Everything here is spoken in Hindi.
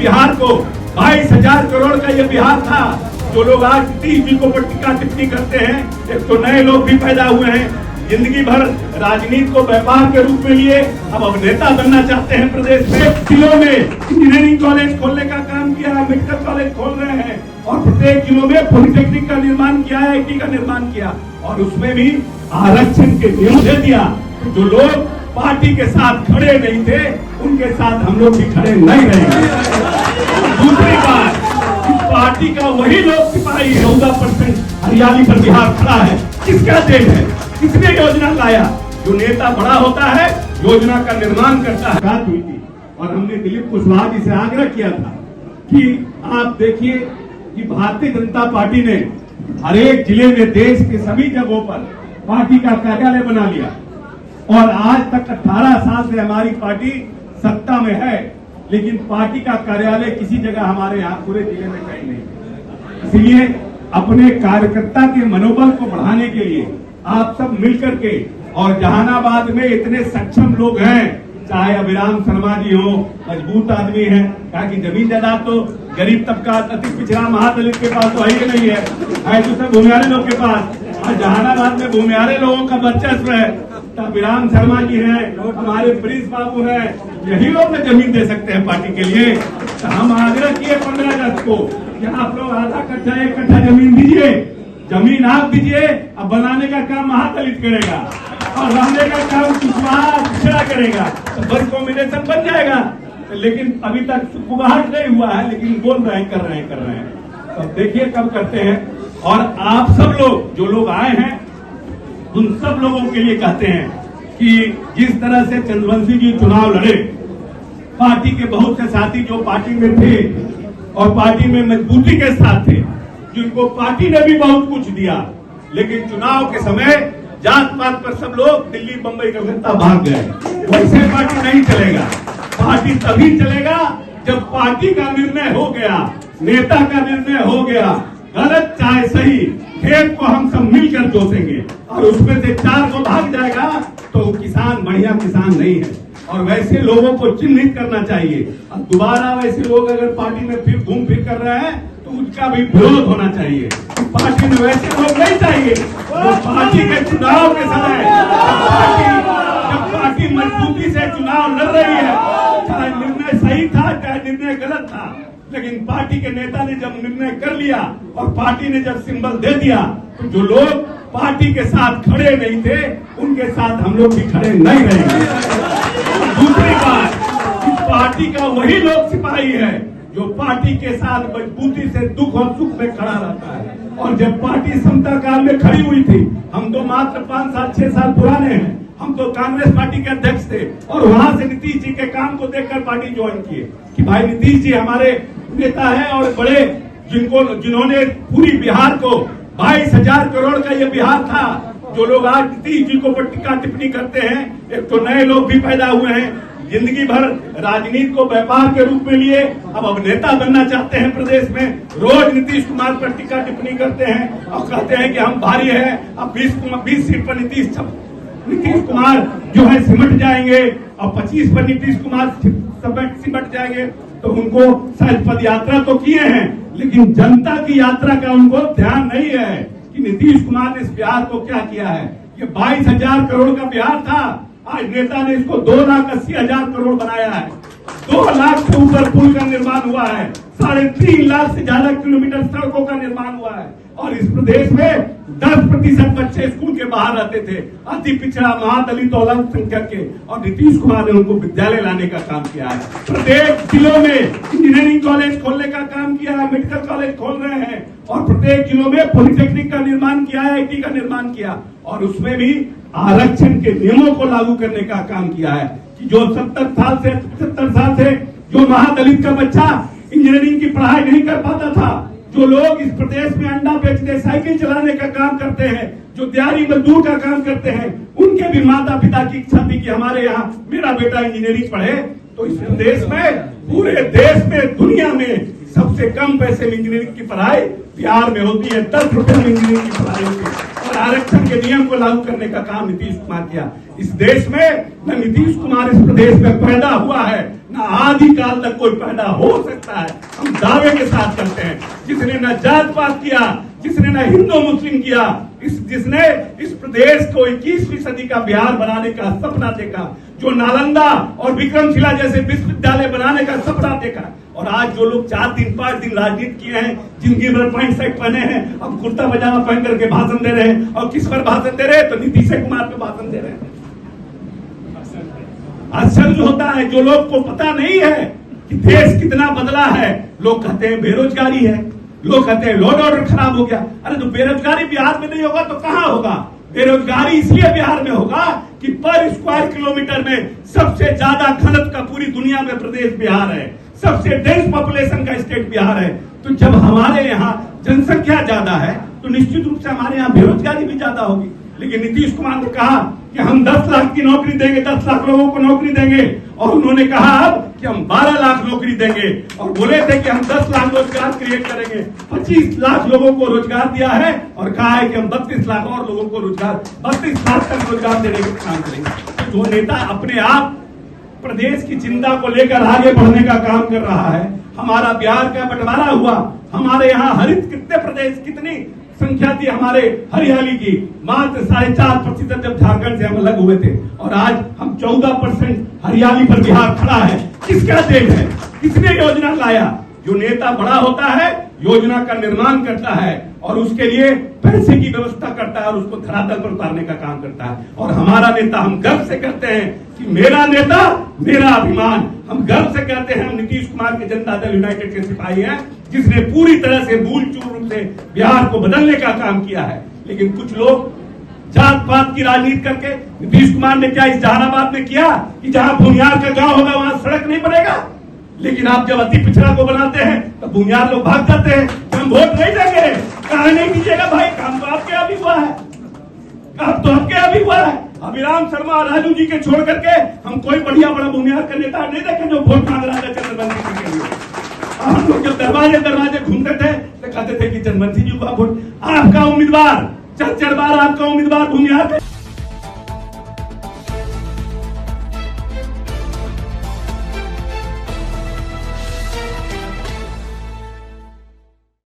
बिहार को 22,000 करोड़ का ये बिहार था। जो लोग आज नीतीश जी को टीका टिप्पणी करते हैं, एक तो नए लोग भी पैदा हुए हैं, जिंदगी भर राजनीति को व्यापार के रूप में लिए, अब नेता बनना चाहते हैं। प्रदेश में जिलों में इंजीनियरिंग कॉलेज खोलने का काम किया, मेडिकल कॉलेज खोल रहे हैं और प्रत्येक जिलों में पॉलिटेक्निक का निर्माण किया है, IT का निर्माण किया और उसमें भी आरक्षण के नियम दे दिया। जो लोग पार्टी के साथ खड़े नहीं थे, उनके साथ हम लोग भी खड़े नहीं रहेंगे। दूसरी बात, पार्टी का वही लोग सिपाही 14% हरियाली पर बिहार खड़ा है, किसका देन है? किसने योजना लाया? जो नेता बड़ा होता है, योजना का निर्माण करता है। बात हुई थी और हमने दिलीप कुशवाहा जी से आग्रह किया था कि आप देखिए कि भारतीय जनता पार्टी ने हर एक जिले में देश के सभी जगहों पर पार्टी का कार्यालय बना लिया और आज तक 18 साल से हमारी पार्टी सत्ता में है, लेकिन पार्टी का कार्यालय किसी जगह हमारे यहाँ पूरे जिले में कहीं नहीं। इसलिए अपने कार्यकर्ता के मनोबल को बढ़ाने के लिए आप सब मिलकर के, और जहानाबाद में इतने सक्षम लोग हैं, चाहे अभिराम शर्मा जी हो, मजबूत आदमी है, कहा कि जमीन जायदाद तो गरीब तबका, अति पिछड़ा महादलित के पास तो है ही नहीं है तो सब भूमियारे लोग के पास, और जहानाबाद में भूमियारे लोगों का वर्चस्व है। तो अभिराम शर्मा जी हैं, हमारे प्रिंस बाबू हैं, यही लोग जमीन दे सकते हैं पार्टी के लिए। तो हम आग्रह किए 15 अगस्त को कि आप लोग आधा कट्ठा 1 कट्ठा जमीन दीजिए, जमीन आप दीजिए, अब बनाने का काम महादलित करेगा और रहने का काम पिछड़ा करेगा, तो बस कॉम्बिनेशन बन जाएगा। लेकिन अभी तक सुगबुगाहट नहीं हुआ है, लेकिन बोल रहे हैं, कर रहे हैं। तो देखिए कब करते हैं। और आप सब लोग जो लोग आए हैं, उन सब लोगों के लिए कहते हैं कि जिस तरह से चंद्रवंशी जी चुनाव लड़े, पार्टी के बहुत से साथी जो पार्टी में थे और पार्टी में मजबूती के साथ थे, जिनको पार्टी ने भी बहुत कुछ दिया, लेकिन चुनाव के समय जात पात पर सब लोग दिल्ली बंबई कलकत्ता भाग गए। वैसे पार्टी नहीं चलेगा। पार्टी तभी चलेगा जब पार्टी का निर्णय हो गया, नेता का निर्णय हो गया, गलत चाहे सही, खेत को हम सब मिलकर जोतेंगे और उसमें से 4 को भाग जाएगा तो किसान बढ़िया किसान नहीं है। और वैसे लोगों को चिन्हित करना चाहिए। और दोबारा वैसे लोग अगर पार्टी में फिर घूम फिर कर रहे हैं तो उसका भी विरोध होना चाहिए। पार्टी में वैसे लोग नहीं चाहिए। तो पार्टी के चुनाव के समय जब पार्टी मजबूती से चुनाव लड़ रही है, चाहे निर्णय सही था चाहे निर्णय गलत था, लेकिन पार्टी के नेता ने जब निर्णय कर लिया और पार्टी ने जब सिंबल दे दिया, तो जो लोग पार्टी के साथ खड़े नहीं थे, उनके साथ हम लोग भी खड़े नहीं रहेंगे। दूसरी बात, इस पार्टी का वही लोग सिपाही है जो पार्टी के साथ मजबूती से दुख और सुख में खड़ा रहता है। और जब पार्टी समता काल में खड़ी हुई थी, हम तो मात्र 5 साल 6 साल पुराने हैं, हम तो कांग्रेस पार्टी के अध्यक्ष थे और वहां से नीतीश जी के काम को देखकर पार्टी ज्वाइन किए कि भाई नीतीश जी हमारे नेता है और बड़े, जिन्होंने पूरी बिहार को 22,000 करोड़ का ये बिहार था। जो लोग आज नीतीश जी को टीका टिप्पणी करते हैं, एक तो नए लोग भी पैदा हुए हैं, जिंदगी भर राजनीति को व्यापार के रूप में लिए, अब नेता बनना चाहते हैं। प्रदेश में रोज नीतीश कुमार पर टीका टिप्पणी करते हैं और कहते हैं कि हम भारी है, अब 20 सीट पर नीतीश कुमार जो है सिमट जाएंगे और 25 पर नीतीश कुमार सिमट जाएंगे। तो उनको शायद पद यात्रा तो किए हैं, लेकिन जनता की यात्रा का उनको ध्यान नहीं है कि नीतीश कुमार ने इस बिहार को क्या किया है। ये 22,000 करोड़ का बिहार था, आज नेता ने इसको 2,80,000 करोड़ बनाया है। 2 लाख से ऊपर पुल का निर्माण हुआ है, 3.5 लाख से ज्यादा किलोमीटर सड़कों का निर्माण हुआ है। और इस प्रदेश में 10% बच्चे स्कूल के बाहर रहते थे, अति पिछड़ा महादलित और अल्पसंख्यक के, और नीतीश कुमार ने उनको विद्यालय लाने का काम किया है। प्रत्येक जिलों में इंजीनियरिंग कॉलेज खोलने का काम किया है, मेडिकल कॉलेज खोल रहे हैं और प्रत्येक जिलों में पॉलिटेक्निक का निर्माण किया है, IT का निर्माण किया और उसमें भी आरक्षण के नियमों को लागू करने का काम किया है कि जो 70 साल से जो महादलित का बच्चा इंजीनियरिंग की पढ़ाई नहीं कर पाता था, जो लोग इस प्रदेश में अंडा बेचते, साइकिल चलाने का काम करते हैं, जो दिहाड़ी मजदूर का काम करते हैं, उनके भी माता पिता की इच्छा थी कि हमारे यहाँ मेरा बेटा इंजीनियरिंग पढ़े। तो इस प्रदेश में, पूरे देश में, दुनिया में सबसे कम पैसे में इंजीनियरिंग की पढ़ाई बिहार में होती है। 10 रुपए में इंजीनियरिंग की पढ़ाई होती है और आरक्षण के नियम को लागू करने का काम नीतीश कुमार किया। इस देश में न नीतीश कुमार इस प्रदेश में पैदा हुआ है, ना आदि काल तक कोई पैदा हो सकता है। हम दावे के साथ करते हैं, जिसने न जात पात किया, जिसने न हिंदू मुस्लिम किया, जिसने इस प्रदेश को 21वीं सदी का बिहार बनाने का सपना देखा, जो नालंदा और विक्रमशिला जैसे विश्वविद्यालय बनाने का सपना देखा, और आज जो लोग 4 दिन 5 दिन राजनीति किए हैं, जिंदगी भर पैंट शर्ट पहने हैं, अब कुर्ता पजामा पहन करके भाषण दे रहे हैं, और किस पर भाषण दे रहे हैं? तो नीतीश कुमार पे भाषण दे रहे हैं। आश्चर्य होता है, जो लोग को पता नहीं है कि देश कितना बदला है। लोग कहते हैं बेरोजगारी है, लोग कहते हैं लॉ एंड ऑर्डर खराब हो गया। अरे तो बेरोजगारी बिहार में नहीं होगा तो कहां होगा? बेरोजगारी इसलिए बिहार में होगा कि पर स्क्वायर किलोमीटर में सबसे ज्यादा घनत्व का पूरी दुनिया में प्रदेश बिहार है, सबसे डेंस पॉपुलेशन का स्टेट बिहार है। तो जब हमारे यहाँ जनसंख्या ज्यादा है तो निश्चित रूप से हमारे यहाँ बेरोजगारी भी ज्यादा होगी। लेकिन नीतीश कुमार ने कहा कि हम 10 लाख की नौकरी देंगे, 10 लाख लोगों को नौकरी देंगे, और उन्होंने कहा अब कि हम 12 लाख नौकरी देंगे, और बोले थे कि हम 10 लाख रोजगार क्रिएट करेंगे। 25 लाख लोगों को रोजगार दिया है और कहा है कि हम 32 लाख और लोगों को रोजगार, 32 लाख तक रोजगार देने का काम करेंगे। जो नेता अपने आप प्रदेश की चिंता को लेकर आगे बढ़ने का काम कर रहा है, हमारा बिहार का बंटवारा हुआ, हमारे यहाँ हरित कितने प्रदेश, कितनी संख्या थी हमारे हरियाली की, मात्र 4.5% जब झारखंड से हम अलग हुए थे, और आज हम 14% हरियाली पर बिहार खड़ा है। किसका देन है? किसने योजना लाया? जो नेता बड़ा होता है योजना का निर्माण करता है और उसके लिए पैसे की व्यवस्था करता है और उसको धरातल पर उतारने का काम करता है। और हमारा नेता, हम गर्व से कहते हैं कि मेरा नेता मेरा अभिमान। हम गर्व से कहते हैं हम नीतीश कुमार के जनता दल यूनाइटेड के सिपाही हैं, जिसने पूरी तरह से मूल चूर रूप से बिहार को बदलने का काम किया है। लेकिन कुछ लोग जात पात की राजनीति करके, नीतीश कुमार ने क्या इस जहानाबाद में किया कि जहां भूमिहार का गांव होगा वहां सड़क नहीं बनेगा? लेकिन आप जब अति पिछड़ा को बनाते हैं तो भूमिहार लोग भाग जाते हैं, हम वोट नहीं देंगे। कहा नहीं दीजिएगा भाई, काम तो आपके यहाँ भी हुआ है, काम तो आपके यहाँ भी हुआ है। अभिराम शर्मा और राजू जी के छोड़ करके हम कोई बढ़िया बड़ा भूमिहार का नेता नहीं देखे जो वोट मांग रहा था चंद्रवंशी जी के लिए। हम लोग जब दरवाजे घूमते थे तो कहते थे कि चंद्रवंशी जी को वोट, आपका उम्मीदवार 4 बार आपका उम्मीदवार भूमिहार